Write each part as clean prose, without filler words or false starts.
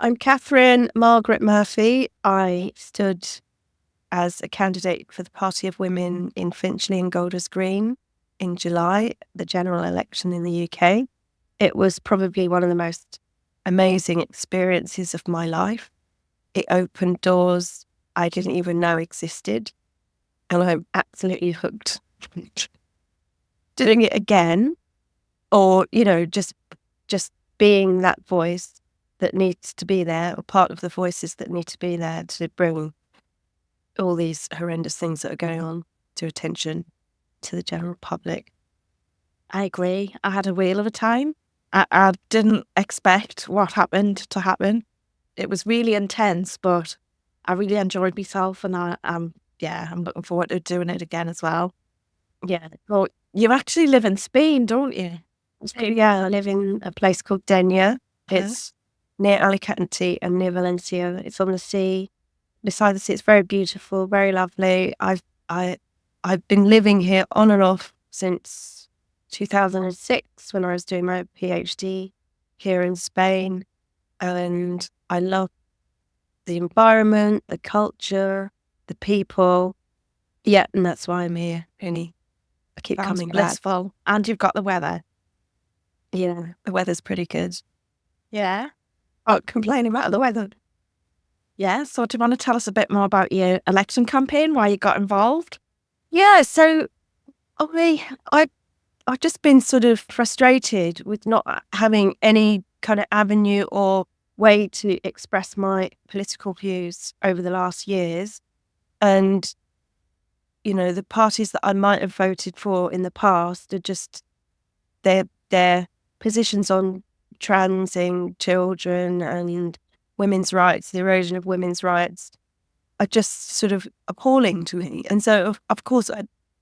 I'm Katherine Margaret Murphy. I stood as a candidate for the Party of Women in Finchley and Golders Green in July, the general election in the UK. It was probably one of the most amazing experiences of my life. It opened doors I didn't even know existed, and I'm absolutely hooked. Doing it again, or just being that voice that needs to be there, or part of the voices that need to be there to bring all these horrendous things that are going on to attention to the general public. I agree. I had a whale of a time. I didn't expect what happened to happen. It was really intense, but I really enjoyed myself, and I'm looking forward to doing it again as well. Yeah. Well, you actually live in Spain, don't you? Yeah, I live in a place called Denia. It's near Alicante and near Valencia. It's on the sea, beside the sea. It's very beautiful, very lovely. I've been living here on and off since 2006 when I was doing my PhD here in Spain, and I love the environment, the culture, the people. Yeah, and that's why I'm here. Really, I keep coming back. Blissful. And you've got the weather. Yeah, the weather's pretty good. Yeah. Oh, complaining about the weather. Yeah. So do you want to tell us a bit more about your election campaign, why you got involved? Yeah, so I've just been sort of frustrated with not having any kind of avenue or way to express my political views over the last years. And, the parties that I might have voted for in the past are just their positions on transing children and women's rights, the erosion of women's rights, are just sort of appalling to me. And so, of course,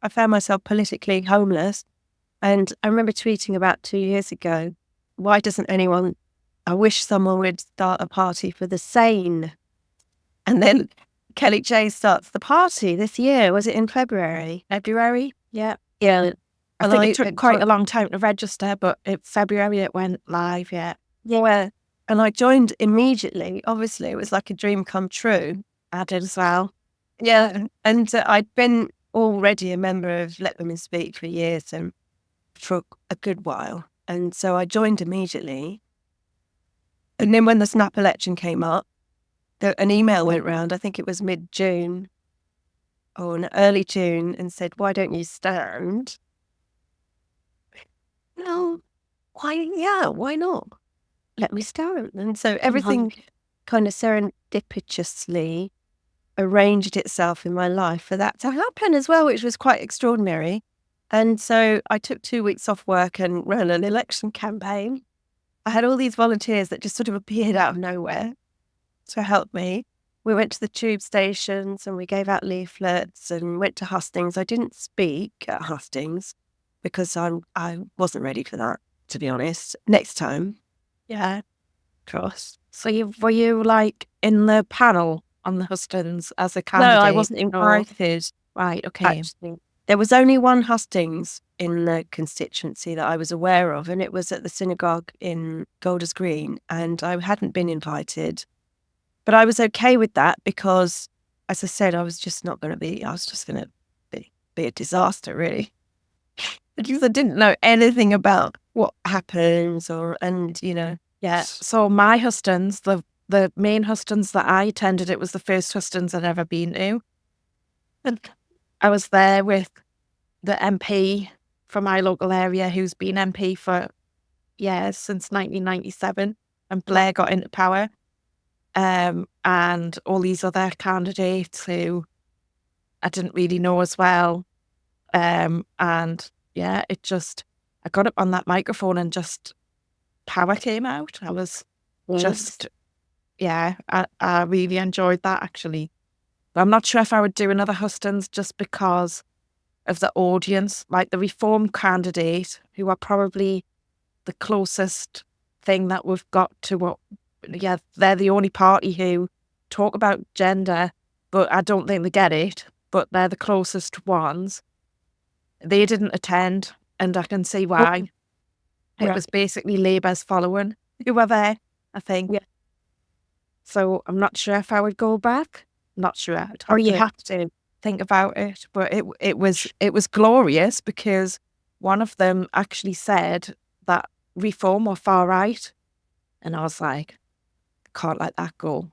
I found myself politically homeless. And I remember tweeting about 2 years ago, I wish someone would start a party for the sane. And then Kelly J starts the party this year. Was it in February? February? Yeah. Yeah. I think it took quite a long time to register, but in February it went live, yeah. Yeah. And I joined immediately. Obviously, it was like a dream come true. I did as well. Yeah. And I'd been already a member of Let Women Speak for years and for a good while. And so I joined immediately. And then when the snap election came up, an email went round, I think it was mid-June or in early June, and said, "Why don't you stand?" No, why not? Let me stand. And so everything kind of serendipitously arranged itself in my life for that to happen as well, which was quite extraordinary. And so I took 2 weeks off work and ran an election campaign. I had all these volunteers that just sort of appeared out of nowhere to help me. We went to the tube stations and we gave out leaflets and went to hustings. I didn't speak at hustings because I wasn't ready for that, to be honest. Next time. Yeah. Cross. So were you like in the panel on the hustings as a candidate? No, I wasn't invited. Right, okay. Actually, there was only one hustings in the constituency that I was aware of, and it was at the synagogue in Golders Green, and I hadn't been invited. But I was okay with that because, as I said, I was just going to be a disaster, really. Because I didn't know anything about what happens Yeah. So my hustings, the main hustings that I attended, it was the first hustings I'd ever been to. And I was there with the MP from my local area who's been MP for years, since 1997, and Blair got into power. And all these other candidates who I didn't really know as well. And yeah, I got up on that microphone and just power came out. I was I really enjoyed that, actually. But I'm not sure if I would do another hustings just because of the audience, like the Reform candidate, who are probably the closest thing that we've got to what, they're the only party who talk about gender, but I don't think they get it, but they're the closest ones. They didn't attend, and I can see why. It was basically Labour's following who were there, I think. Yeah. So I'm not sure if I would go back. Not sure. I'd Or have you to have to. think about it. But it was glorious because one of them actually said that reform were far right. And I was like, can't let that go.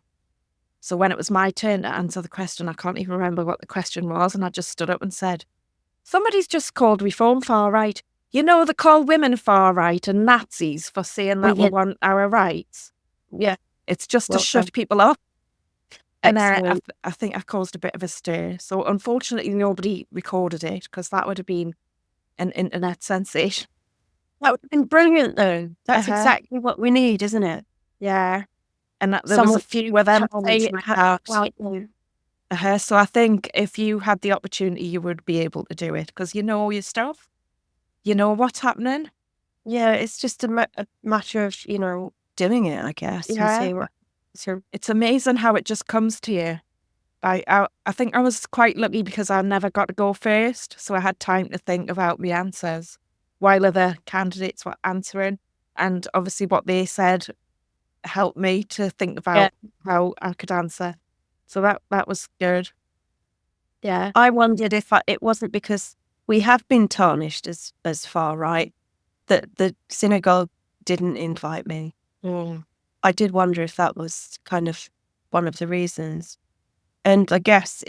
So when it was my turn to answer the question, I can't even remember what the question was. And I just stood up and said, somebody's just called reform far right. You know, they call women far right and Nazis for saying that we want our rights. Yeah. It's just to shut people up. And Excellent. I think I caused a bit of a stir. So unfortunately, nobody recorded it because that would have been an internet sensation. That would have been brilliant, though. That's exactly what we need, isn't it? Yeah. And there was a few of them moments like that. So I think if you had the opportunity, you would be able to do it because you know your stuff. You know what's happening. Yeah, it's just a matter of, doing it, I guess. Yeah. It's amazing how it just comes to you. I think I was quite lucky because I never got to go first, so I had time to think about my answers while other candidates were answering. And obviously what they said helped me to think about how I could answer. So that was good. Yeah. I wondered if it wasn't because we have been tarnished as far right that the synagogue didn't invite me. I did wonder if that was kind of one of the reasons. And I guess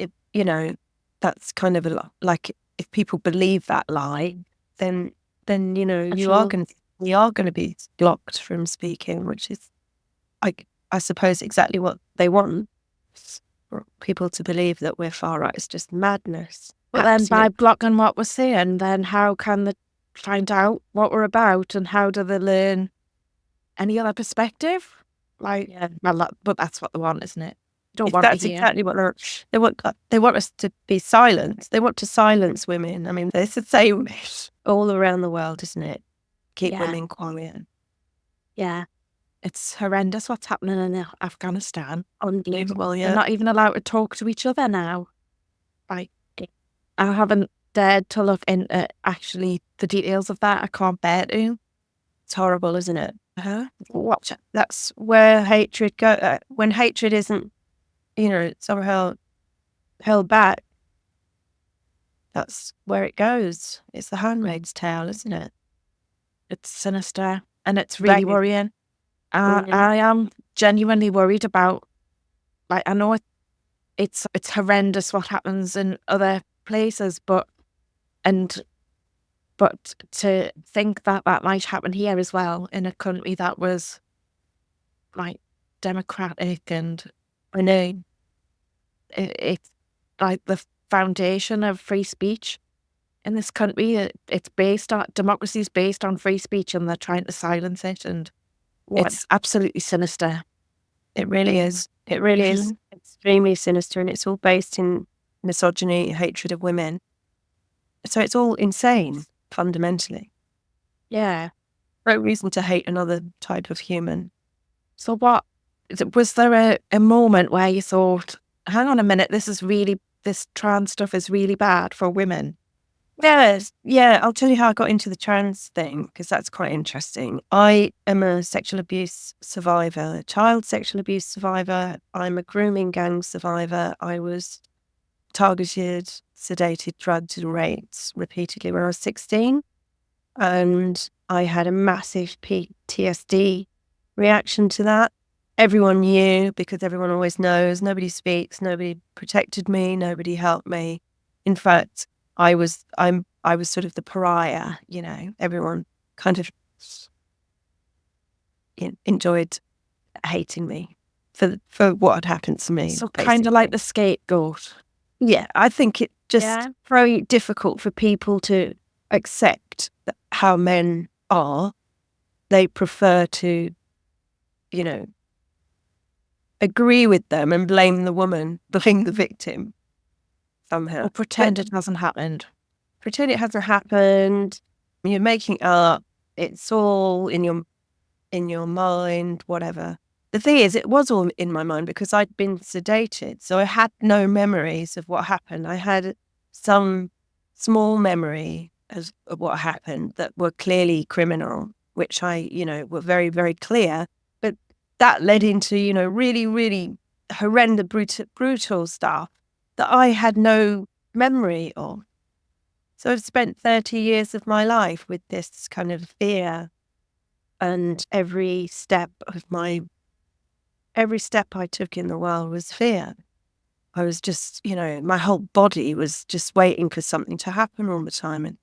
that's kind of like if people believe that lie, then you are going to be blocked from speaking, which is I suppose exactly what they want. For people to believe that we're far right is just madness. But then by blocking what we're saying, then how can they find out what we're about and how do they learn any other perspective? But that's what they want, isn't it? That's exactly what they want. They want us to be silenced. They want to silence women. I mean, it's the same all around the world, isn't it? Keep women quiet. Yeah. It's horrendous what's happening in Afghanistan. Unbelievable, yeah. They're not even allowed to talk to each other now. I haven't dared to look into actually the details of that. I can't bear to. It's horrible, isn't it? That's where hatred goes. When hatred isn't, somehow held back, that's where it goes. It's the Handmaid's Tale, isn't it? It's sinister and it's really worrying. I am genuinely worried about, I know it's horrendous what happens in other places, but to think that might happen here as well in a country that was democratic and I know it's like the foundation of free speech in this country. It's based on democracy is based on free speech, and they're trying to silence it, and it's absolutely sinister. It really is. It really is extremely sinister, and it's all based in misogyny, hatred of women. So it's all insane, fundamentally. Yeah. No reason to hate another type of human. So was there a moment where you thought, hang on a minute, this trans stuff is really bad for women? Yes. Yeah, I'll tell you how I got into the trans thing, because that's quite interesting. I am a sexual abuse survivor, a child sexual abuse survivor. I'm a grooming gang survivor. I was targeted, sedated, drugged and raped repeatedly when I was 16. And I had a massive PTSD reaction to that. Everyone knew, because everyone always knows. Nobody speaks, nobody protected me, nobody helped me. In fact, I was sort of the pariah, everyone kind of enjoyed hating me for what had happened to me. So kind of like the scapegoat. Yeah, I think it just very difficult for people to accept how men are. They prefer to, agree with them and blame the woman for being the victim somehow. Or pretend it hasn't happened. Pretend it hasn't happened. You're making up. It's all in your mind, whatever. The thing is, it was all in my mind because I'd been sedated. So I had no memories of what happened. I had some small memory of what happened that were clearly criminal, which were very, very clear. But that led into, really, really horrendous, brutal stuff that I had no memory of. So I've spent 30 years of my life with this kind of fear, and every step I took in the world was fear. I was just, my whole body was just waiting for something to happen all the time.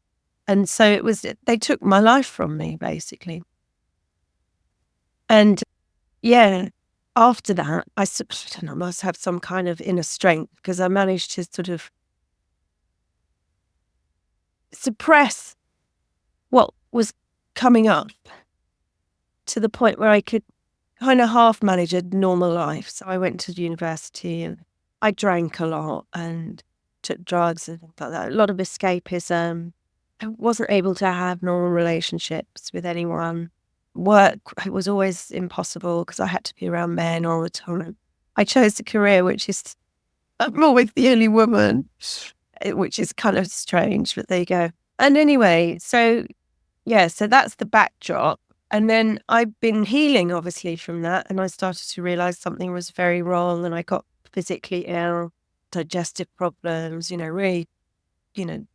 And so they took my life from me, basically. And yeah, after that, I don't know, must have some kind of inner strength, because I managed to sort of suppress what was coming up to the point where I could kind of half manage a normal life. So I went to university and I drank a lot and took drugs and things like that. A lot of escapism. I wasn't able to have normal relationships with anyone. Work was always impossible because I had to be around men all the time. I chose a career which is, I'm always the only woman, which is kind of strange, but there you go. And anyway, so that's the backdrop. And then I've been healing, obviously, from that. And I started to realize something was very wrong. And I got physically ill, digestive problems, really,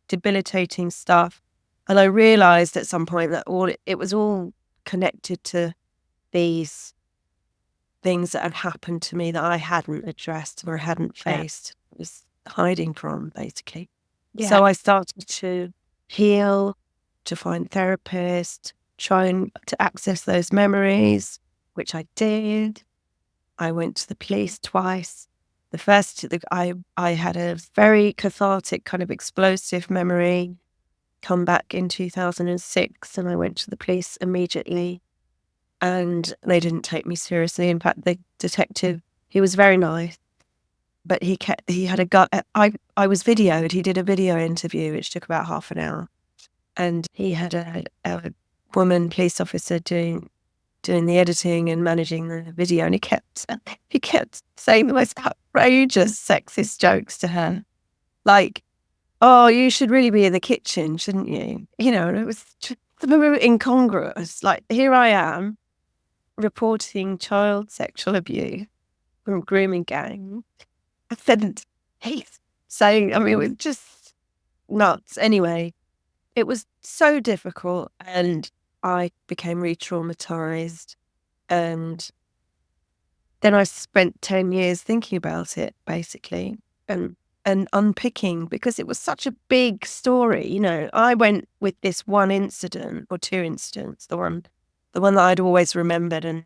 debilitating stuff. And I realized at some point that it was all connected to these things that had happened to me that I hadn't addressed or hadn't faced. I was hiding from, basically. Yeah. So I started to heal, to find therapists, trying to access those memories, which I did. I went to the police twice. The first, I had a very cathartic, kind of explosive memory come back in 2006, and I went to the police immediately, and they didn't take me seriously. In fact, the detective, he was very nice, but he had a gut. I was videoed. He did a video interview, which took about half an hour, and he had a woman police officer doing the editing and managing the video, and he kept saying the most outrageous sexist jokes to her, like, "Oh, you should really be in the kitchen, shouldn't you?" And it was just incongruous. Like, here I am reporting child sexual abuse from grooming gang, and he's saying, I mean, it was just nuts. Anyway, it was so difficult, and I became re-traumatized, and then I spent 10 years thinking about it, basically, and unpicking, because it was such a big story. I went with this one incident or two incidents, the one that I'd always remembered, and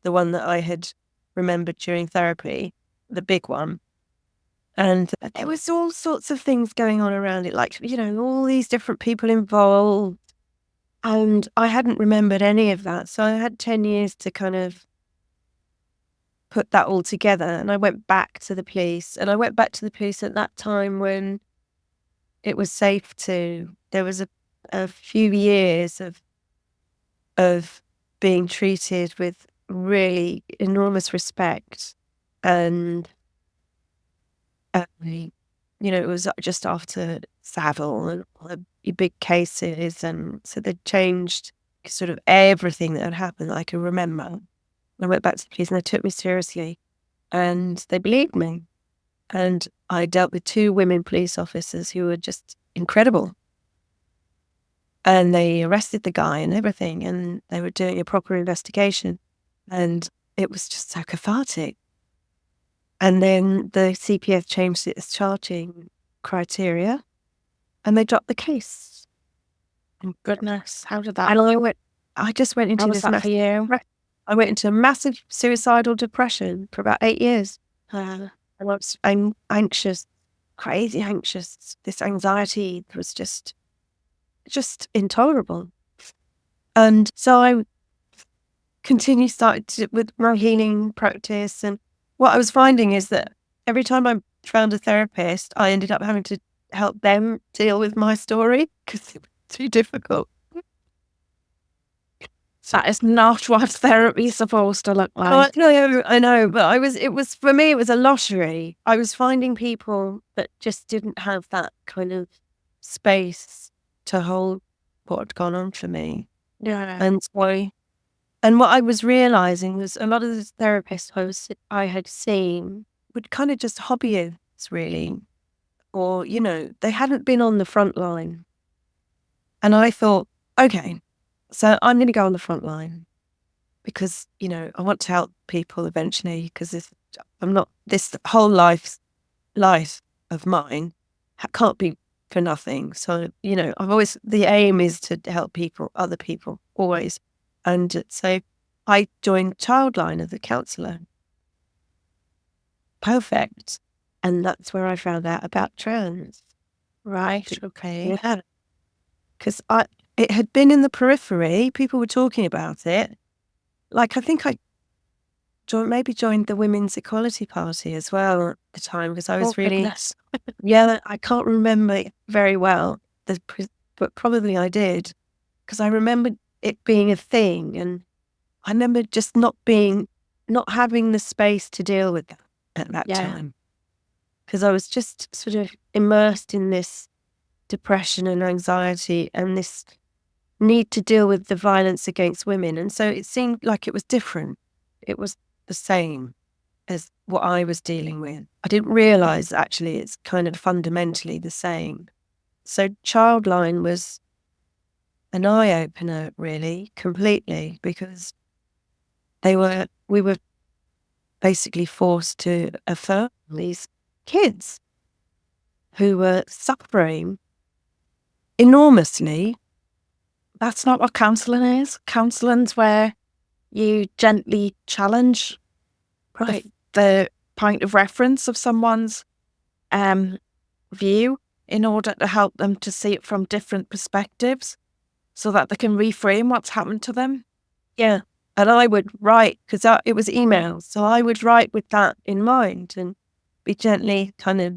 the one that I had remembered during therapy, the big one. And there was all sorts of things going on around it, like, all these different people involved. And I hadn't remembered any of that. So I had 10 years to kind of put that all together. And I went back to the police. And I went back to the police at that time when it was safe to. There was a few years of being treated with really enormous respect. And, it was just after Savile and all the big cases. And so they changed sort of everything that had happened that I could remember. I went back to the police and they took me seriously, and they believed me. And I dealt with two women police officers who were just incredible. And they arrested the guy and everything, and they were doing a proper investigation. And it was just so cathartic. And then the CPS changed its charging criteria, and they dropped the case. Oh, goodness, how did that? And I just went into this massive. For you? I went into a massive suicidal depression for about 8 years. And I'm anxious, crazy anxious. This anxiety was just intolerable. And so I started with my healing practice. And what I was finding is that every time I found a therapist, I ended up having to help them deal with my story because it was too difficult. That is not what therapy is supposed to look like. No, I know, but for me, it was a lottery. I was finding people that just didn't have that kind of space to hold what had gone on for me. Yeah. And so And what I was realizing was a lot of the therapists I had seen would kind of just hobbyists, really, or, they hadn't been on the front line. And I thought, okay, so I'm going to go on the front line because, I want to help people eventually, because this whole life of mine can't be for nothing. So, the aim is to help people, other people, always. And so I joined Childline as a counsellor. Perfect. And that's where I found out about trans. Right. Okay. Yeah. Because it had been in the periphery. People were talking about it. Like, I think I joined the Women's Equality Party as well at the time, because I was Goodness. yeah, I can't remember it very well, but probably I did, because I remember it being a thing, and I remember just not having the space to deal with that at that time, because I was just sort of immersed in this depression and anxiety and this need to deal with the violence against women. And so it seemed like it was different. It was the same as what I was dealing with. I didn't realise actually it's kind of fundamentally the same. So Childline was an eye-opener, really, completely, because we were basically forced to affirm these kids who were suffering enormously. That's not what counselling is. Counselling's where you gently challenge the point of reference of someone's view in order to help them to see it from different perspectives so that they can reframe what's happened to them. Yeah. And I would write, because it was emails, so I would write with that in mind and be gently kind of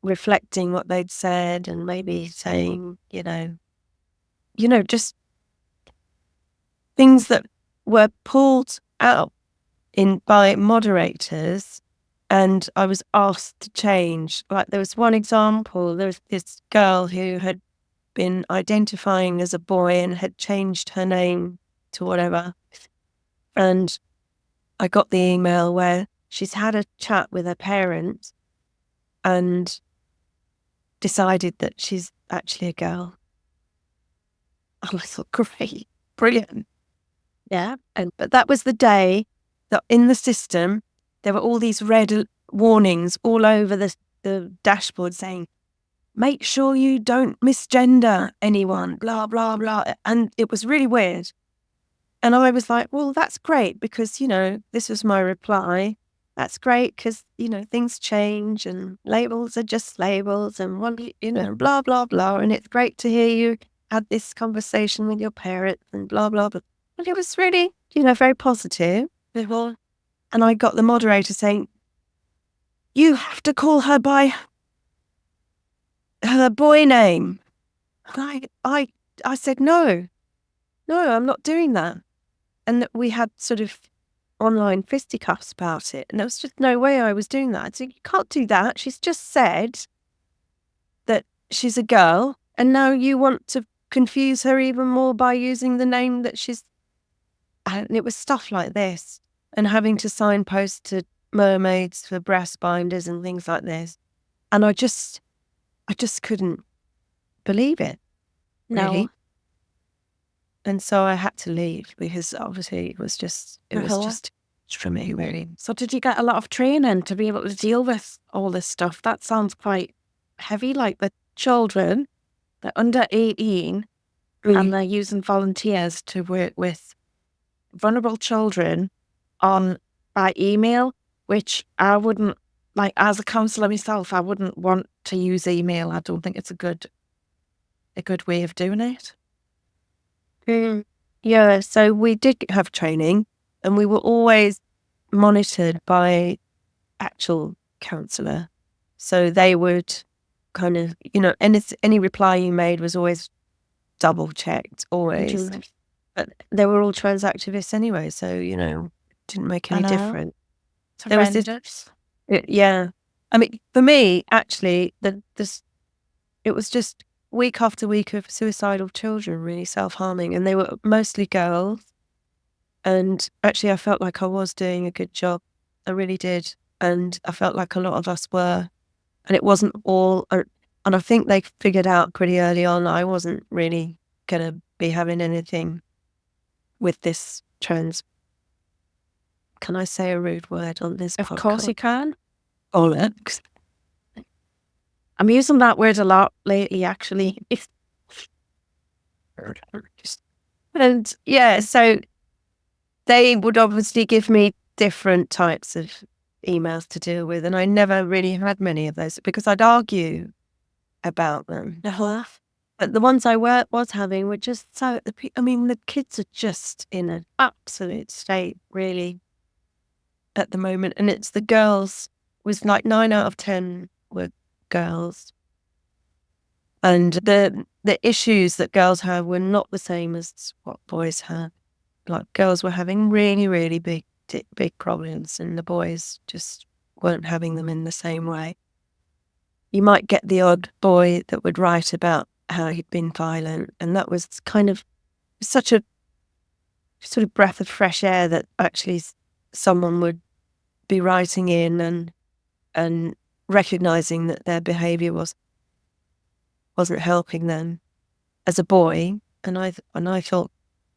reflecting what they'd said and maybe saying, just things that were pulled out by moderators, and I was asked to change. Like, there was one example, there was this girl who had been identifying as a boy and had changed her name to whatever. And I got the email where she's had a chat with her parents and decided that she's actually a girl. And I thought, great, brilliant. Yeah. But that was the day that in the system, there were all these red warnings all over the dashboard saying, make sure you don't misgender anyone, blah, blah, blah. And it was really weird. And I was like, well, that's great, because, this was my reply. That's great because, things change and labels are just labels and blah, blah, blah. And it's great to hear you had this conversation with your parents and blah, blah, blah. And it was really, very positive. And I got the moderator saying, you have to call her by her boy name. And I said, no, I'm not doing that. And that we had sort of online fisticuffs about it. And there was just no way I was doing that. I said, you can't do that. She's just said that she's a girl, and now you want to confuse her even more by using the name that she's... And it was stuff like this, and having to signpost to mermaids for breast binders and things like this. And I just couldn't believe it, really. No. And so I had to leave, because obviously it was just for me, really. So did you get a lot of training to be able to deal with all this stuff? That sounds quite heavy, like the children, they're under 18 and they're using volunteers to work with vulnerable children by email, which I wouldn't, like, as a counsellor myself, I wouldn't want to use email. I don't think it's a good way of doing it. Yeah, so we did have training, and we were always monitored by actual counsellor. So they would kind of, any reply you made was always double checked, always. But they were all trans activists anyway, so, it didn't make any difference. There was this, yeah. I mean, for me, actually, it was just week after week of suicidal children, really self-harming, and they were mostly girls. And actually, I felt like I was doing a good job. I really did. And I felt like a lot of us were. And it wasn't all. And I think they figured out pretty early on I wasn't really going to be having anything with this trans. Can I say a rude word on this podcast? Of course you can. Bollocks. I'm using that word a lot lately, actually. And yeah, so they would obviously give me different types of emails to deal with. And I never really had many of those because I'd argue about them. But the ones I was having were just so, I mean, the kids are just in an absolute state, really, at the moment. And it's the girls, was like 9 out of 10 were girls. And the issues that girls have were not the same as what boys had. Like girls were having really, really big problems, and the boys just weren't having them in the same way. You might get the odd boy that would write about how he'd been violent, and that was kind of such a sort of breath of fresh air that actually someone would be writing in and recognizing that their behavior wasn't helping them as a boy, and I thought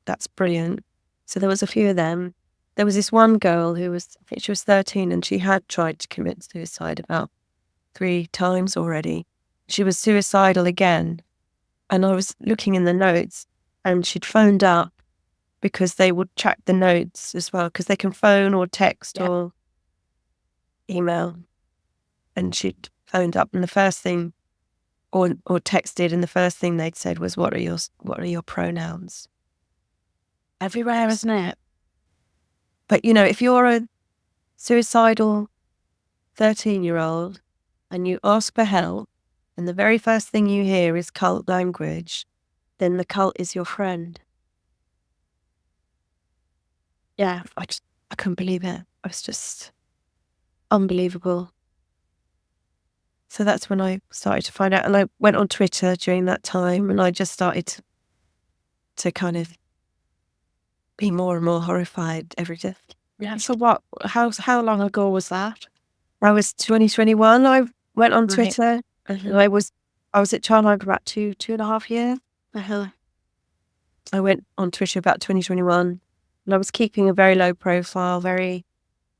that's brilliant. So there was a few of them. There was this one girl who was, I think she was 13, and she had tried to commit suicide about 3 times already. She was suicidal again. And I was looking in the notes, and she'd phoned up because they would track the notes as well, because they can phone or text or email. And she'd phoned up, and the first thing, or texted, and the first thing they'd said was, "What are your pronouns?" Everywhere, isn't it? But you know, if you're a suicidal 13-year-old and you ask for help, and the very first thing you hear is cult language, then the cult is your friend. Yeah, I couldn't believe it. It was just unbelievable. So that's when I started to find out, and I went on Twitter during that time, and I just started to kind of be more and more horrified every day. Yeah. So how long ago was that? I was 2021. I went on Right. Twitter. And I was at Childline for about 2.5 years. I went on Twitter about 2021, and I was keeping a very low profile, very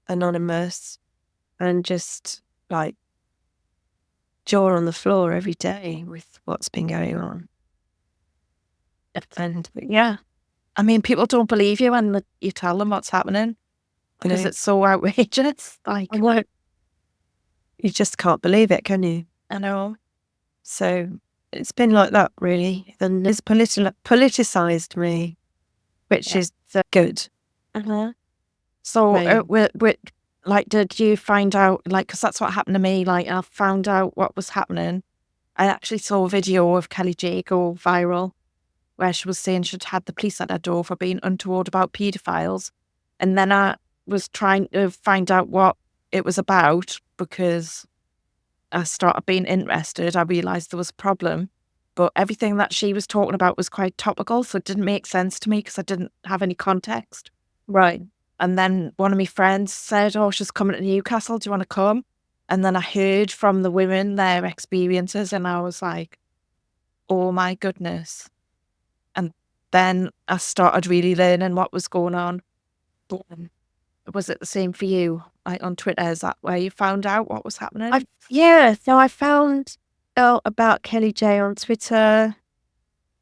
anonymous, and just like jaw on the floor every day with what's been going on. And yeah, I mean, people don't believe you when you tell them what's happening because it's so outrageous. Like, you just can't believe it, can you? I know. So it's been like that, really. And it's politicized me, which is good. So, like, did you find out, like, because that's what happened to me, like, I found out what was happening. I actually saw a video of Kelly J go viral where she was saying she'd had the police at her door for being untoward about paedophiles. And then I was trying to find out what it was about because I started being interested. I realised there was a problem. But everything that she was talking about was quite topical, so it didn't make sense to me because I didn't have any context. Right. And then one of my friends said, "Oh, she's coming to Newcastle. Do you want to come?" And then I heard from the women their experiences, and I was like, oh my goodness. And then I started really learning what was going on. Was it the same for you? Like on Twitter, is that where you found out what was happening? So I found out about Kelly J on Twitter.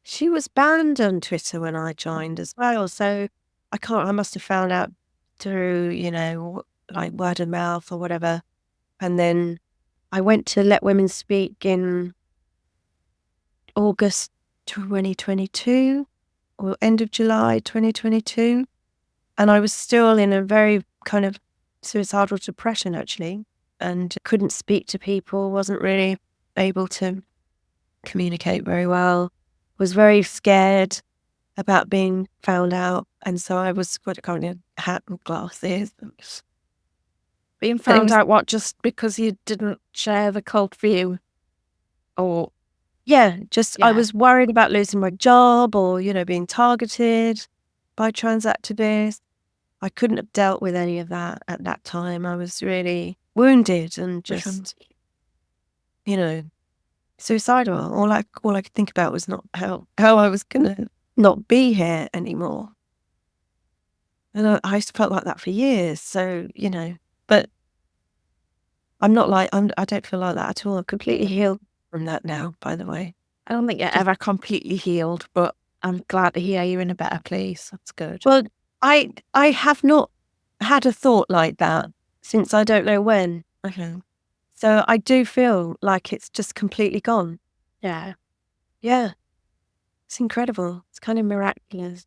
She was banned on Twitter when I joined as well. So I must have found out through, like word of mouth or whatever. And then I went to Let Women Speak in August 2022 or end of July 2022. And I was still in a very kind of suicidal depression, actually, and couldn't speak to people, wasn't really able to communicate very well, was very scared about being found out. And so I was currently a hat and glasses. Being found out what, just because you didn't share the cult view? Or I was worried about losing my job or, being targeted by trans activists. I couldn't have dealt with any of that at that time. I was really wounded and just, you know, suicidal. All I could think about was not how I was gonna not be here anymore. And I felt like that for years. So, you know, but I don't feel like that at all. I'm completely healed from that now, by the way. I don't think you're ever completely healed, but I'm glad to hear you're in a better place. That's good. Well, I have not had a thought like that since I don't know when. Okay. So I do feel like it's just completely gone. Yeah. Yeah. It's incredible. It's kind of miraculous.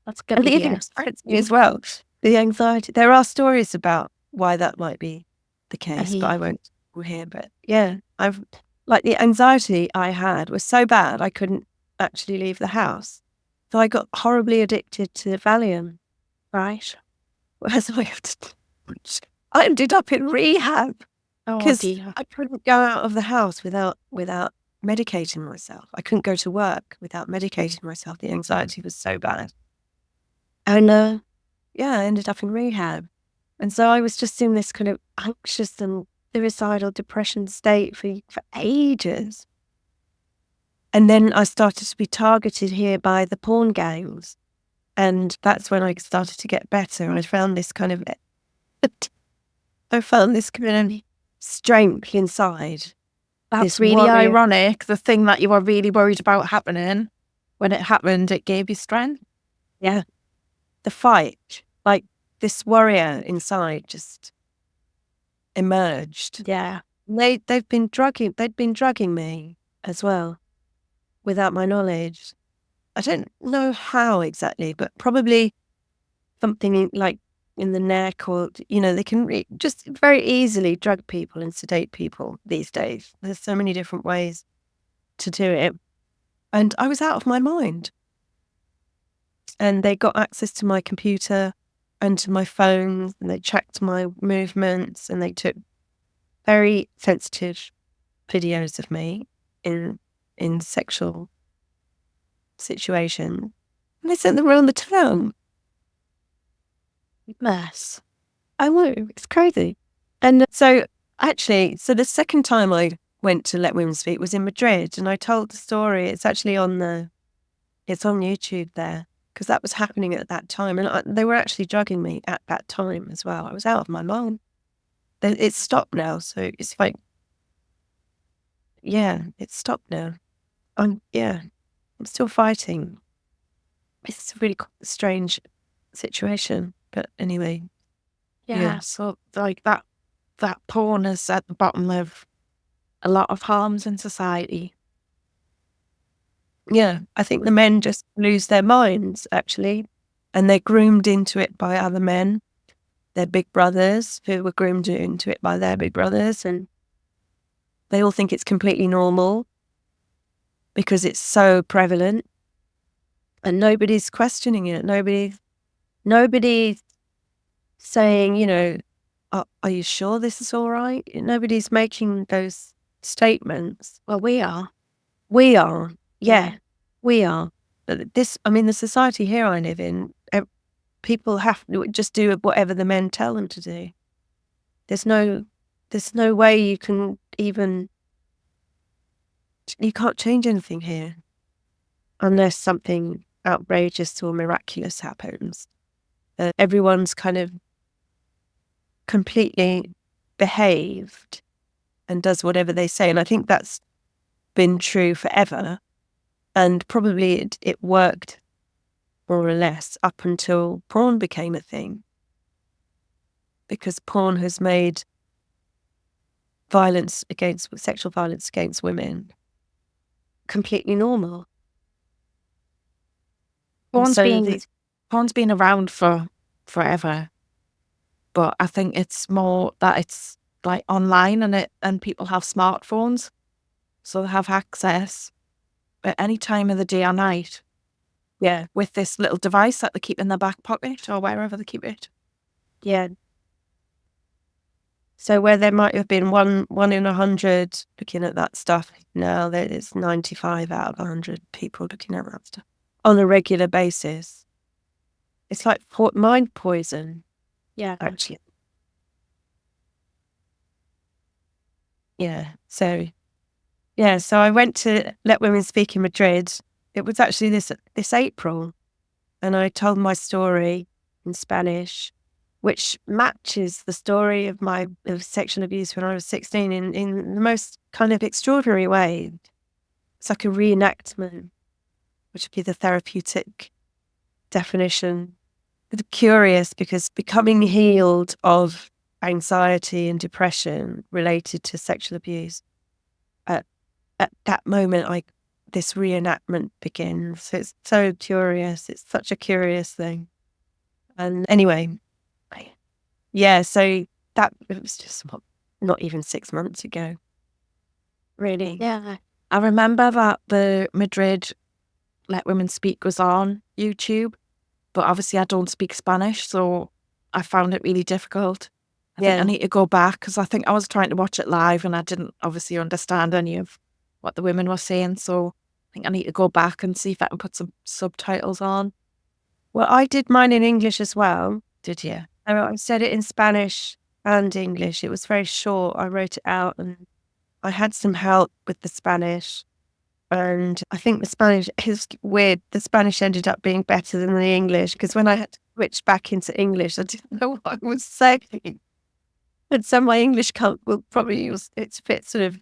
That's good. And it even excites me as well. The anxiety. There are stories about why that might be the case, but I won't go here. But yeah, the anxiety I had was so bad I couldn't actually leave the house. So I got horribly addicted to Valium. Right. Whereas I ended up in rehab because I couldn't go out of the house without medicating myself. I couldn't go to work without medicating myself. The anxiety was so bad. And I ended up in rehab. And so I was just in this kind of anxious and suicidal depression state for ages. And then I started to be targeted here by the porn gangs. And that's when I started to get better. I found this kind of strength inside. That's really ironic. The thing that you were really worried about happening, when it happened, it gave you strength. Yeah. The fight, like this warrior inside just emerged. Yeah. They'd been drugging me as well without my knowledge. I don't know how exactly, but probably something like in the neck, or, you know, they can just very easily drug people and sedate people these days. There's so many different ways to do it. And I was out of my mind. And they got access to my computer and to my phone, and they tracked my movements, and they took very sensitive videos of me in sexual situations. And they sent them around the town. Mess. I know, it's crazy. And so the second time I went to Let Women Speak was in Madrid, and I told the story. It's actually it's on YouTube there, because that was happening at that time. And they were actually drugging me at that time as well. I was out of my mind. It's stopped now. So it's like, yeah, it's stopped now. I'm still fighting. It's a really strange situation. But anyway. Yeah. So like that porn is at the bottom of a lot of harms in society. Yeah, I think the men just lose their minds, actually, and they're groomed into it by other men, their big brothers, who were groomed into it by their big brothers, and they all think it's completely normal because it's so prevalent, and nobody's questioning it. Nobody's saying, you know, are you sure this is all right? Nobody's making those statements. Well, we are. Yeah, we are. The society here I live in, people have to just do whatever the men tell them to do. There's no way you can you can't change anything here unless something outrageous or miraculous happens. Everyone's kind of completely behaved and does whatever they say. And I think that's been true forever. And probably it worked more or less up until porn became a thing. Because porn has made sexual violence against women completely normal. Porn's been around for forever. But I think it's more that it's like online, and people have smartphones, so they have access at any time of the day or night. Yeah, with this little device that they keep in their back pocket or wherever they keep it. Yeah. So where there might have been one in 100 looking at that stuff, now there's 95 out of 100 people looking at that stuff on a regular basis. It's like mind poison, Yeah. actually. Yeah. So I went to Let Women Speak in Madrid. It was actually this April, and I told my story in Spanish, which matches the story of sexual abuse when I was 16 in the most kind of extraordinary way. It's like a reenactment, which would be the therapeutic definition. It's curious because becoming healed of anxiety and depression related to sexual abuse, at that moment, this reenactment begins. So it's so curious. It's such a curious thing. And anyway, so that it was just not even 6 months ago, really. Yeah. I remember that the Madrid Let Women Speak was on YouTube, but obviously I don't speak Spanish, so I found it really difficult. I think I need to go back because I think I was trying to watch it live and I didn't obviously understand any of what the women were saying. So I think I need to go back and see if I can put some subtitles on. Well, I did mine in English as well. Did you? I said it in Spanish and English. It was very short. I wrote it out and I had some help with the Spanish. And I think the Spanish is weird. The Spanish ended up being better than the English because when I had to switch back into English, I didn't know what I was saying. And so my English will probably use it's a bit sort of,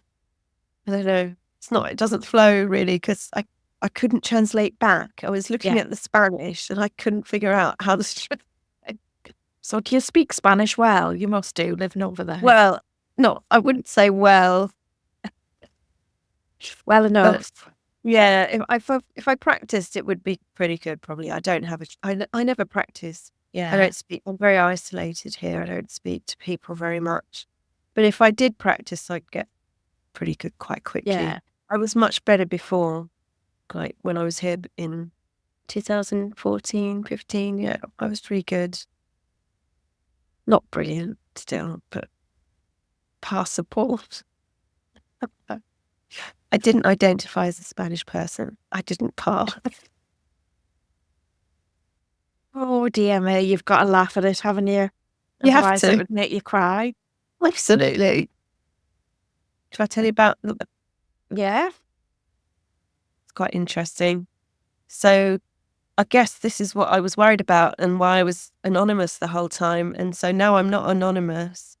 I don't know, it doesn't flow really because I couldn't translate back. I was looking at the Spanish and I couldn't figure out how to. So do you speak Spanish well? You must do, living over there. Well, no, I wouldn't say well enough. Yeah, if I practiced, it would be pretty good. Probably. I don't have I never practice. Yeah. I don't speak. I'm very isolated here. I don't speak to people very much. But if I did practice, I'd get pretty good quite quickly. Yeah. I was much better before, like when I was here in 2014, 15. Yeah, I was pretty good. Not brilliant still, but passable. I didn't identify as a Spanish person. I didn't pass. Oh dear me, you've got to laugh at it, haven't you? You have Otherwise to. it would make you cry. Absolutely. Shall I tell you about? Yeah. It's quite interesting. So I guess this is what I was worried about and why I was anonymous the whole time. And so now I'm not anonymous.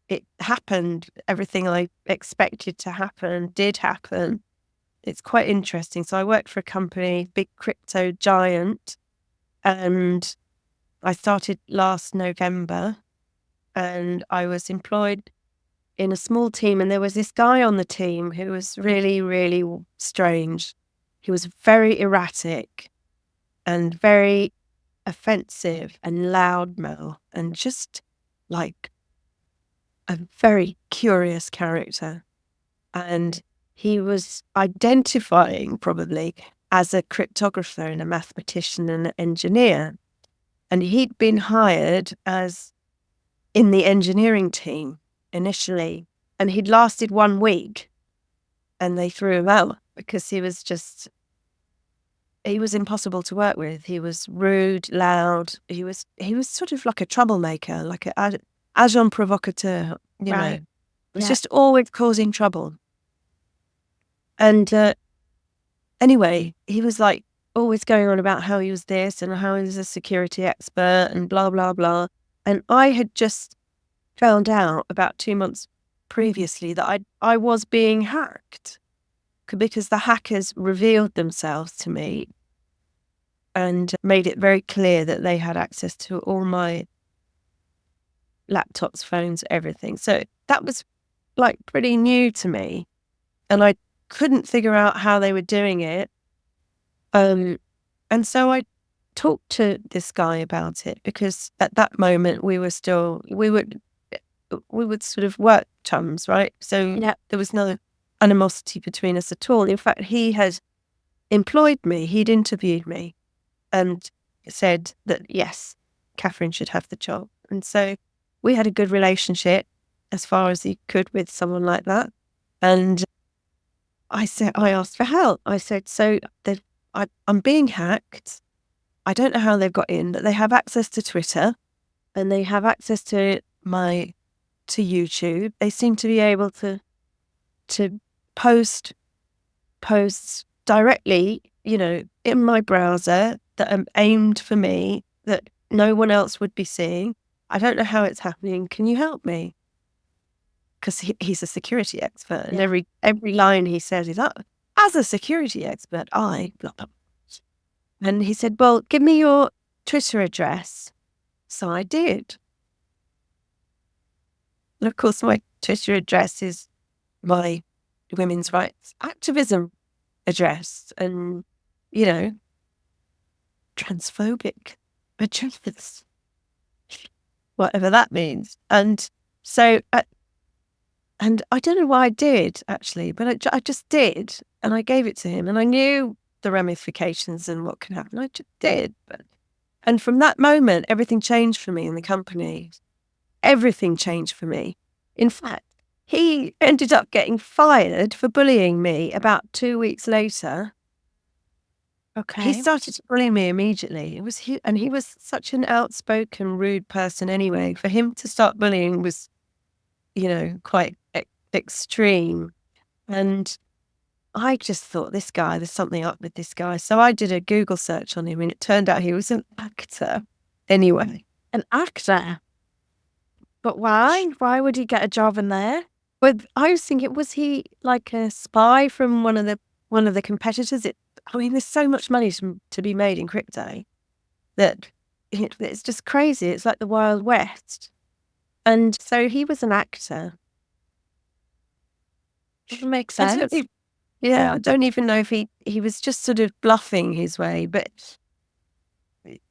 It happened. Everything I expected to happen did happen. It's quite interesting. So I worked for a company, big crypto giant, and I started last November, and I was employed in a small team. And there was this guy on the team who was really, really strange. He was very erratic and very offensive and loudmouth and just like a very curious character. And he was identifying probably as a cryptographer and a mathematician and an engineer. And he'd been hired as in the engineering team initially. And he'd lasted 1 week and they threw him out because he was impossible to work with. He was rude, loud. He was sort of like a troublemaker, like an agent provocateur, you know. It was just always causing trouble. And anyway, he was like always going on about how he was this and how he was a security expert and blah, blah, blah. And I had just found out about 2 months previously that I was being hacked because the hackers revealed themselves to me and made it very clear that they had access to all my laptops, phones, everything. So that was like pretty new to me. And I couldn't figure out how they were doing it. And so I talked to this guy about it because at that moment we would sort of work chums, right? So there was no animosity between us at all. In fact, he had employed me, he'd interviewed me and said that, yes, Katherine should have the job. And so we had a good relationship as far as you could with someone like that. And I asked for help. I said, so I'm being hacked I don't know how they've got in, but they have access to Twitter and they have access to YouTube. They seem to be able to post posts directly, in my browser that are aimed for me, that no one else would be seeing. I don't know how it's happening. Can you help me? Because he's a security expert, and every line he says is, as a security expert, blah, blah, blah. And he said, well, give me your Twitter address. So I did. And of course, my Twitter address is my women's rights activism address, and, transphobic address, whatever that means. And so, and I don't know why I did, actually, but I just did. And I gave it to him, and I knew the ramifications and what can happen. I just did. And from that moment, everything changed for me in the company. Everything changed for me. In fact, he ended up getting fired for bullying me about 2 weeks later. Okay. He started to bully me immediately. And he was such an outspoken, rude person anyway. For him to start bullying was, quite extreme. And I just thought, there's something up with this guy. So I did a Google search on him, and it turned out he was an actor anyway. An actor? But why? Why would he get a job in there? But I was thinking, was he like a spy from one of the competitors? There's so much money to be made in crypto that it's just crazy. It's like the Wild West. And so he was an actor. It makes sense. I don't even know if he was just sort of bluffing his way. But,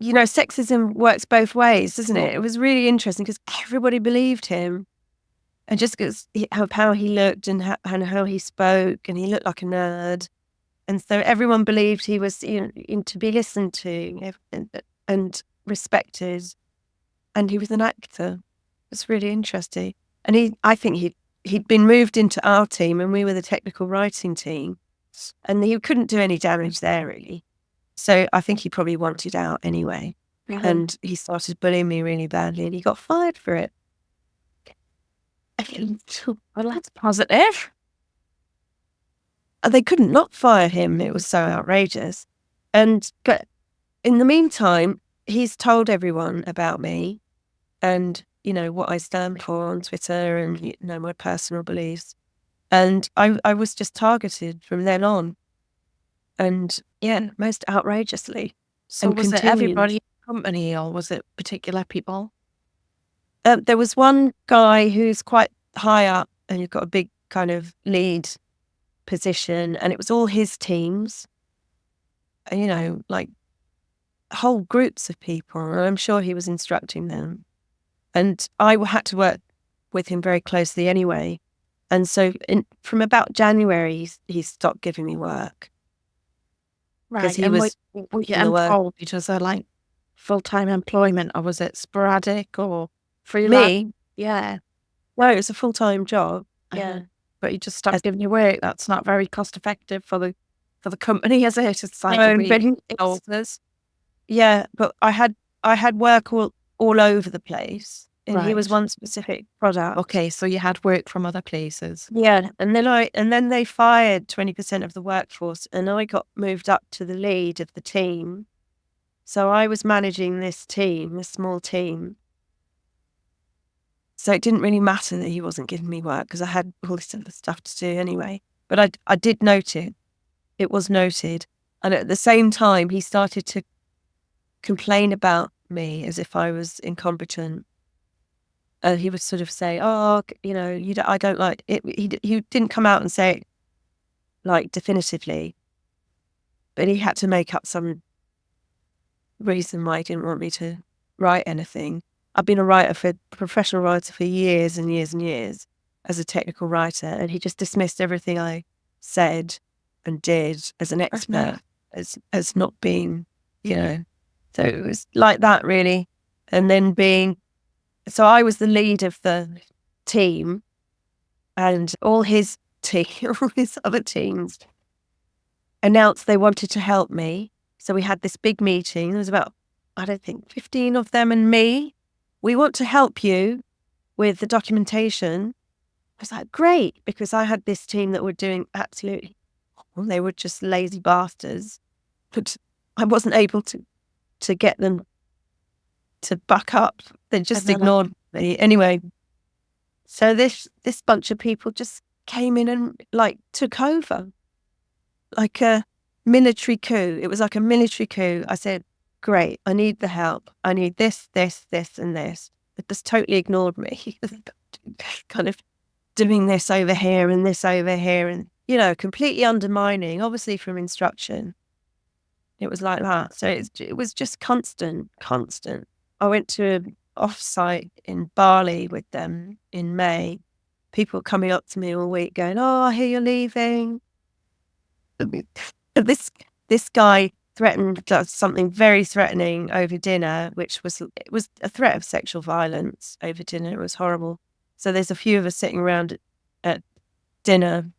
sexism works both ways, doesn't it? It was really interesting because everybody believed him. And just because how he looked and how he spoke, and he looked like a nerd. And so everyone believed he was to be listened to and respected. And he was an actor. It's really interesting. And I think he'd been moved into our team, and we were the technical writing team. And he couldn't do any damage there, really. So I think he probably wanted out anyway. Mm-hmm. And he started bullying me really badly, and he got fired for it. Well, that's positive. They couldn't not fire him. It was so outrageous. But in the meantime, he's told everyone about me and, what I stand for on Twitter and, my personal beliefs. And I was just targeted from then on. And most outrageously. So was it everybody in the company, or was it particular people? There was one guy who's quite high up, and he's got a big kind of lead position, and it was all his teams, like whole groups of people, and I'm sure he was instructing them. And I had to work with him very closely anyway. And so from about January, he stopped giving me work. Right. Because he was told because they're like full-time employment, or was it sporadic or freelance? Me? Yeah. No, it was a full-time job. Yeah. But he just stopped giving you work. That's not very cost effective for the company, is it? It's like yeah, but I had work all over the place, and he was Right. one specific product. Okay, so you had work from other places. Yeah, and then they fired 20% of the workforce, and I got moved up to the lead of the team. So I was managing this small team. So it didn't really matter that he wasn't giving me work, because I had all this other stuff to do anyway. But I did note it. It was noted. And at the same time, he started to complain about me as if I was incompetent. He would sort of say, I don't like it. He didn't come out and say it like definitively, but he had to make up some reason why he didn't want me to write anything. I've been a professional writer for years and years and years as a technical writer, and he just dismissed everything I said and did as an expert as not being, so it was like that really. And then so I was the lead of the team, and all his other teams announced they wanted to help me. So we had this big meeting. There was about, I don't think, 15 of them and me. We want to help you with the documentation. I was like, great, because I had this team that were doing absolutely, well, they were just lazy bastards. But I wasn't able to get them to buck up. They just ignored me. Anyway, so this bunch of people just came in and like took over. Like a military coup. It was like a military coup. I said, great, I need the help. I need this, this, this, and this. It just totally ignored me. Kind of doing this over here and this over here and, you know, completely undermining, obviously from instruction. It was like that. So it was just constant. I went to an off-site in Bali with them in May. People coming up to me all week going, oh, I hear you're leaving. This guy threatened something very threatening over dinner, it was a threat of sexual violence over dinner. It was horrible. So there's a few of us sitting around at dinner.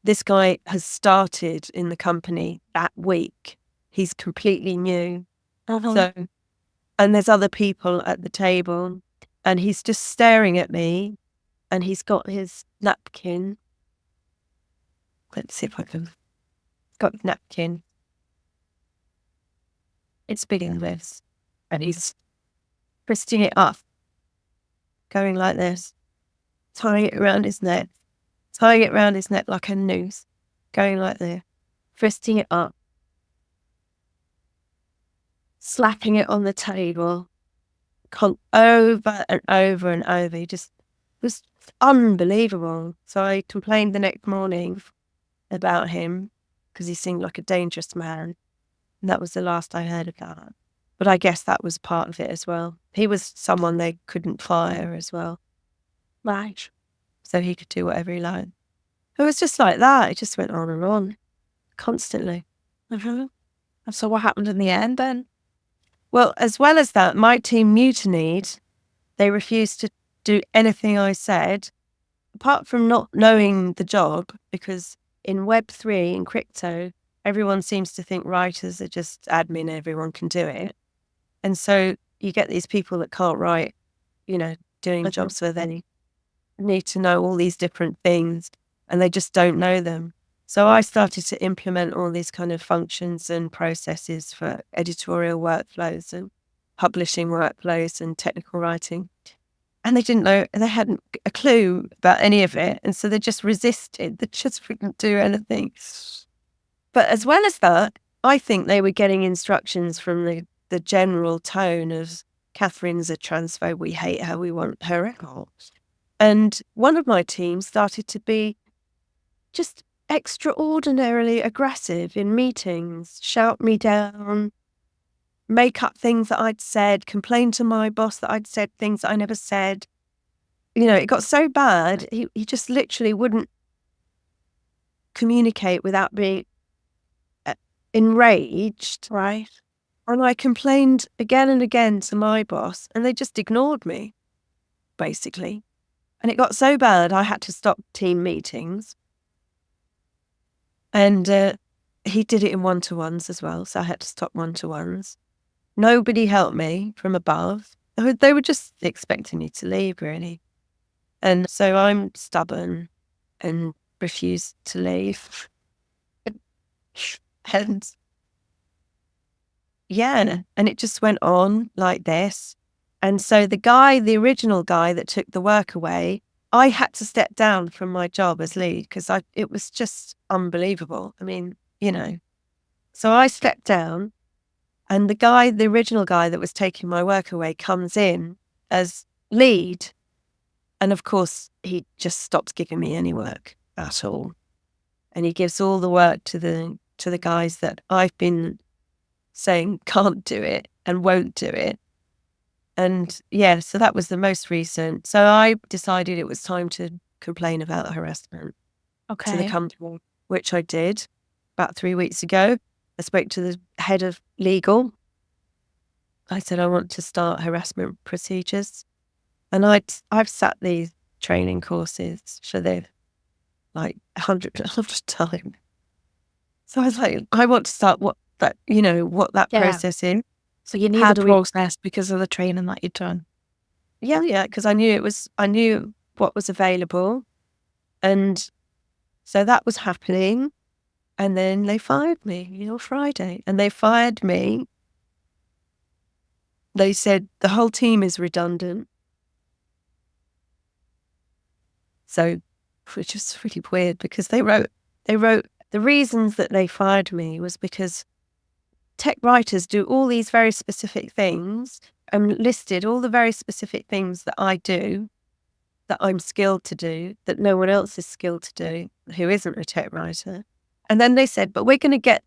This guy has started in the company that week. He's completely new. So, and there's other people at the table, and he's just staring at me, and he's got his napkin. Let's see if I can. Got the napkin. It's big in this, and he's twisting it up, going like this, tying it around his neck like a noose, going like this, twisting it up, slapping it on the table, over and over and over. It was unbelievable. So I complained the next morning about him because he seemed like a dangerous man. And that was the last I heard of that. But I guess that was part of it as well. He was someone they couldn't fire as well. Right. So he could do whatever he liked. It was just like that. It just went on and on, constantly. And so what happened in the end then? Well, as well as that, my team mutinied. They refused to do anything I said, apart from not knowing the job, because in Web3, in crypto, everyone seems to think writers are just admin, everyone can do it. And so you get these people that can't write, you know, doing jobs where they need to know all these different things and they just don't know them. So I started to implement all these kind of functions and processes for editorial workflows and publishing workflows and technical writing. And they didn't know, they hadn't a clue about any of it. And so they just resisted. They just wouldn't do anything. But as well as that, I think they were getting instructions from the general tone of Catherine's a transphobe, we hate her, we want her out. And one of my teams started to be just extraordinarily aggressive in meetings, shout me down, make up things that I'd said, complain to my boss that I'd said things that I never said. You know, it got so bad, he just literally wouldn't communicate without being enraged. Right. And I complained again and again to my boss, and they just ignored me, basically. And it got so bad, I had to stop team meetings. And he did it in one-to-ones as well, so I had to stop one-to-ones. Nobody helped me from above. They were just expecting me to leave, really. And so I'm stubborn and refused to leave. And yeah, and it just went on like this. And so the original guy that took the work away, I had to step down from my job as lead because it was just unbelievable. I mean, you know. So I stepped down and the original guy that was taking my work away comes in as lead. And of course, he just stops giving me any work at all. And he gives all the work to the guys that I've been saying can't do it and won't do it. And yeah, so that was the most recent. So I decided it was time to complain about harassment to the company, which I did about 3 weeks ago. I spoke to the head of legal. I said, I want to start harassment procedures. And I've sat these training courses for the like 100 times. So I was like, I want to start that, you know, what that Yeah. process is. So you knew the process because of the training that you'd done. Yeah, because I knew what was available. And so that was happening. And then they fired me, you know, Friday. And they fired me. They said the whole team is redundant. So, which is really weird because they wrote the reasons that they fired me was because tech writers do all these very specific things and listed all the very specific things that I do, that I'm skilled to do, that no one else is skilled to do who isn't a tech writer. And then they said, but we're going to get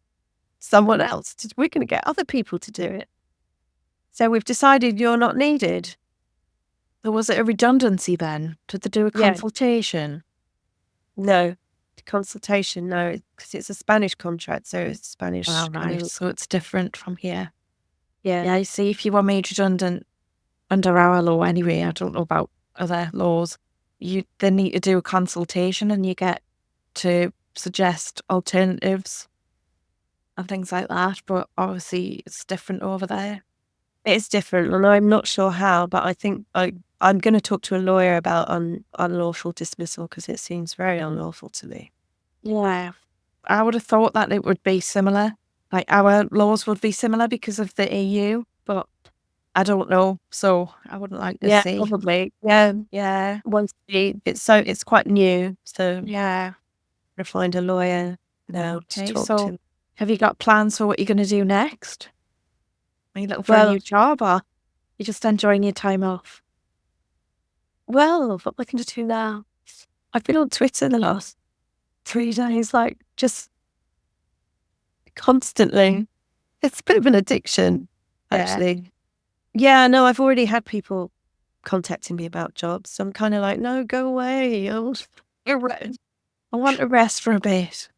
someone else, we're going to get other people to do it. So we've decided you're not needed. So was it a redundancy then? Did they do a consultation? No. Consultation, no, because it's a Spanish contract, so it's Spanish. Oh, right. So it's different from here. Yeah. Yeah, you see, if you were made redundant under our law anyway, I don't know about other laws, you then need to do a consultation and you get to suggest alternatives and things like that. But obviously it's different over there. It's different, and I'm not sure how, but I think I'm going to talk to a lawyer about unlawful dismissal because it seems very unlawful to me. Yeah. I would have thought that it would be similar. Like our laws would be similar because of the EU, but I don't know. So I wouldn't like to see. Probably. Yeah. Yeah. It's quite new, so Yeah. to find a lawyer now to talk to. Have you got plans for what you're going to do next? Are you looking for a new job, or you're just enjoying your time off? Well, what am I going to do now? I've been on Twitter the last 3 days, like just constantly. It's a bit of an addiction, actually. Yeah, no, I've already had people contacting me about jobs. So I'm kind of like, no, go away. I want to rest for a bit.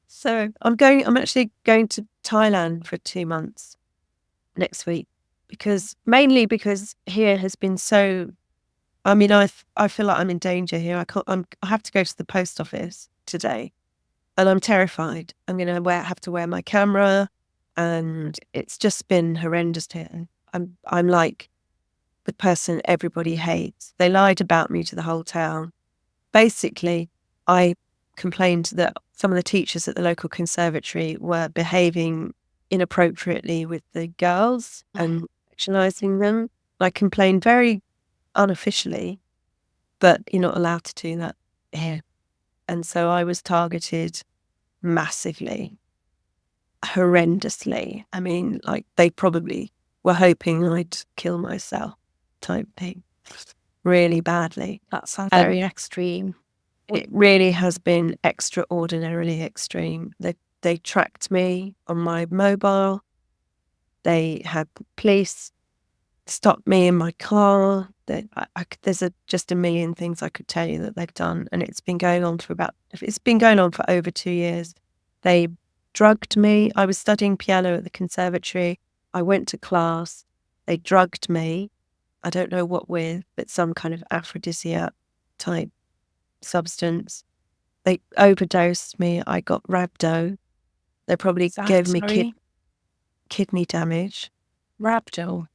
So I'm actually going to Thailand for 2 months next week mainly because here has been so, I mean, I feel like I'm in danger here. I have to go to the post office today and I'm terrified. I'm going to have to wear my camera and it's just been horrendous here. I'm like the person everybody hates. They lied about me to the whole town. Basically, I complained that some of the teachers at the local conservatory were behaving inappropriately with the girls and sexualizing them. I complained very unofficially, but you're not allowed to do that here. And so I was targeted massively, horrendously. I mean, like they probably were hoping I'd kill myself type thing, really badly. That sounds very extreme. It really has been extraordinarily extreme. They tracked me on my mobile. They had police stop me in my car. There's just a million things I could tell you that they've done, and it's been going on for over 2 years. They drugged me. I was studying piano at the conservatory. I went to class. They drugged me. I don't know what with, but some kind of aphrodisiac type substance. They overdosed me. I got rhabdo. They probably gave me kidney damage. Rhabdo.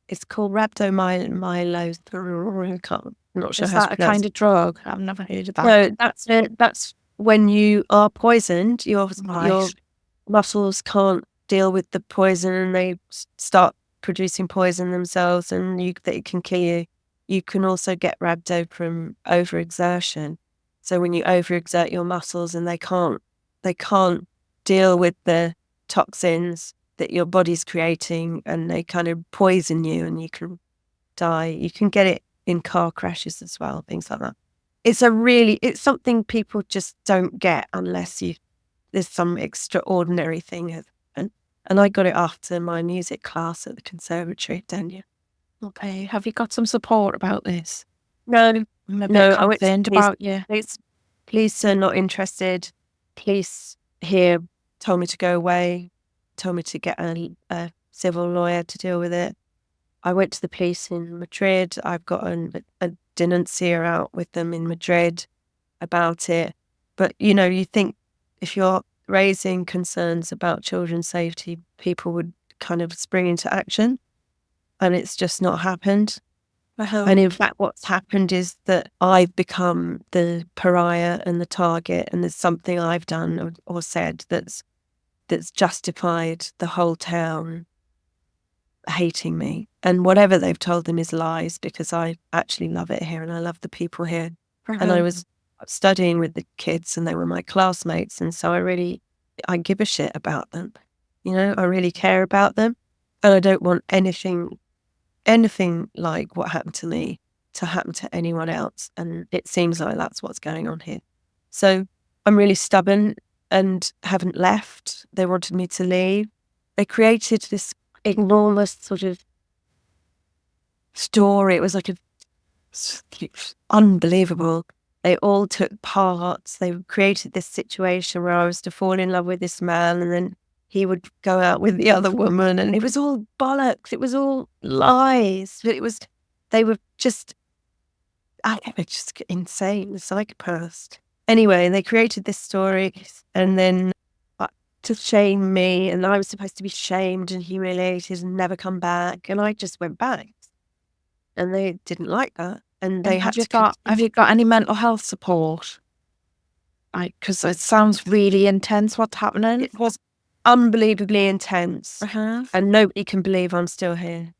It's called rhabdomyolysis. I'm not sure Is how that to a pronounce kind it. of drug? I've never heard of that. No, that's it. That's when you are poisoned. Your muscles can't deal with the poison, and they start producing poison themselves, and they can kill you. You can also get rhabdo from overexertion. So when you overexert your muscles, and they can't deal with the toxins that your body's creating, and they kind of poison you, and you can die. You can get it in car crashes as well, things like that. It's something people just don't get unless there's some extraordinary thing. And I got it after my music class at the conservatory, Dania. Okay. Have you got some support about this? No. I'm a bit concerned about you. Police are not interested. Police here told me to go away, told me to get a civil lawyer to deal with it. I went to the police in Madrid. I've got a denuncier out with them in Madrid about it. But, you think if you're raising concerns about children's safety, people would kind of spring into action, and it's just not happened. And in fact, what's happened is that I've become the pariah and the target, and there's something I've done or said that's justified the whole town hating me. And whatever they've told them is lies, because I actually love it here and I love the people here. And I was studying with the kids and they were my classmates. And so I give a shit about them. You know, I really care about them. And I don't want anything like what happened to me to happen to anyone else. And it seems like that's what's going on here. So I'm really stubborn and haven't left. They wanted me to leave. They created this enormous sort of story. It was like unbelievable. They all took parts. They created this situation where I was to fall in love with this man and then he would go out with the other woman, and it was all bollocks. It was all lies. But they were just insane, psychopaths. Anyway, they created this story and then to shame me, and I was supposed to be shamed and humiliated and never come back. And I just went back. And they didn't like that. And they have you got any mental health support? Because it sounds really intense what's happening. It was unbelievably intense. And nobody can believe I'm still here.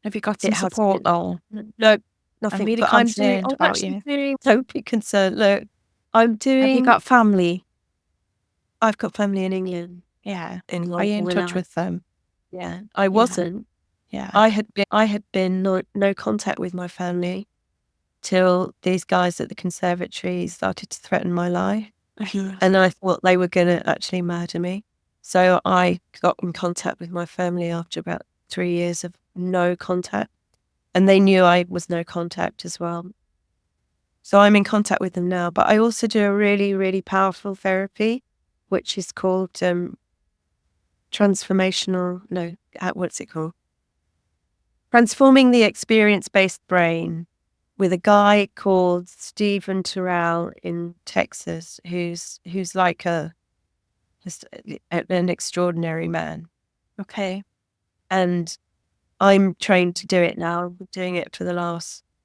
Have you got some support though? No, nothing. I'm really concerned about you. Don't be concerned. Look, Have you got family? I've got family in England. Yeah. Are you in touch with them? Yeah. I wasn't. Yeah. I had been no contact with my family till these guys at the conservatory started to threaten my life. And I thought they were going to actually murder me. So I got in contact with my family after about 3 years of no contact. And they knew I was no contact as well. So I'm in contact with them now. But I also do a really, really powerful therapy, which is called Transforming the Experience-Based Brain, with a guy called Stephen Terrell in Texas, who's like an extraordinary man. Okay. And I'm trained to do it now. I've been doing it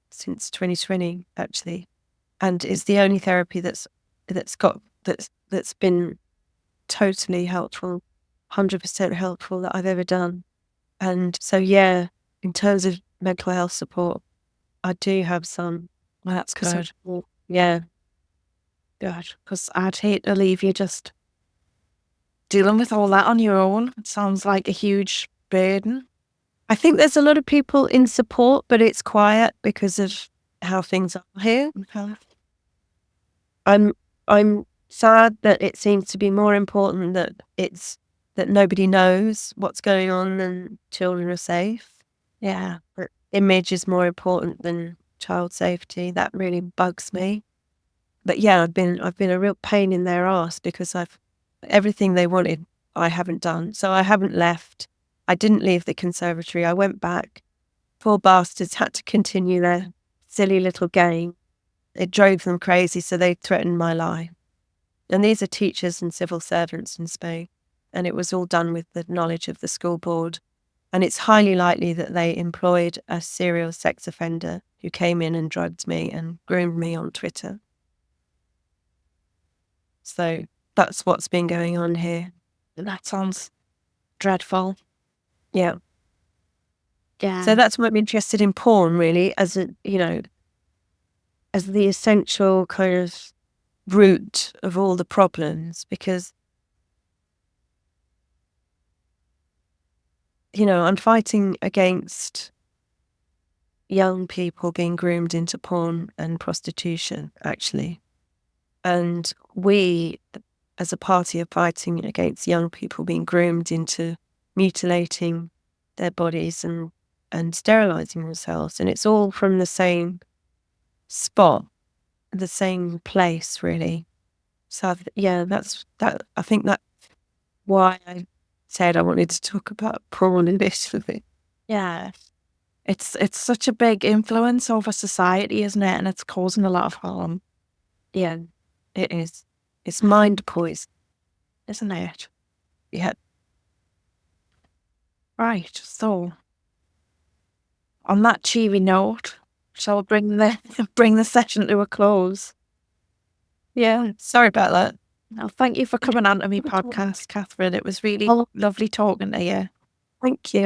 since 2020, actually. And it's the only therapy that's been totally helpful, 100% helpful that I've ever done. And so, yeah, in terms of mental health support, I do have some. Well, that's good. Yeah. Good. Because I'd hate to leave you just dealing with all that on your own. It sounds like a huge burden. I think there's a lot of people in support, but it's quiet because of how things are here. Okay. I'm sad that it seems to be more important that nobody knows what's going on and children are safe. Yeah. But image is more important than child safety. That really bugs me. But yeah, I've been a real pain in their ass because everything they wanted, I haven't done. So I haven't left. I didn't leave the conservatory. I went back. Poor bastards had to continue their silly little game. It drove them crazy, so they threatened my life. And these are teachers and civil servants in Spain. And it was all done with the knowledge of the school board. And it's highly likely that they employed a serial sex offender who came in and drugged me and groomed me on Twitter. So that's what's been going on here. That sounds dreadful. Yeah. Yeah. So that's why I'm interested in porn, really, as the essential kind of root of all the problems, because I'm fighting against young people being groomed into porn and prostitution, actually. And we, as a party, are fighting against young people being groomed into mutilating their bodies and sterilizing themselves. And it's all from the same spot, the same place, really. So, yeah, I think that's why I said I wanted to talk about porn in this a bit. Yeah. It's such a big influence over society, isn't it? And it's causing a lot of harm. Yeah, it is. It's mind poison. isn't it? Yeah. Right. So, on that cheery note, shall we bring the session to a close? Yeah. Sorry about that. Well, thank you for coming on to my podcast, Catherine. It was really lovely talking to you. Thank you.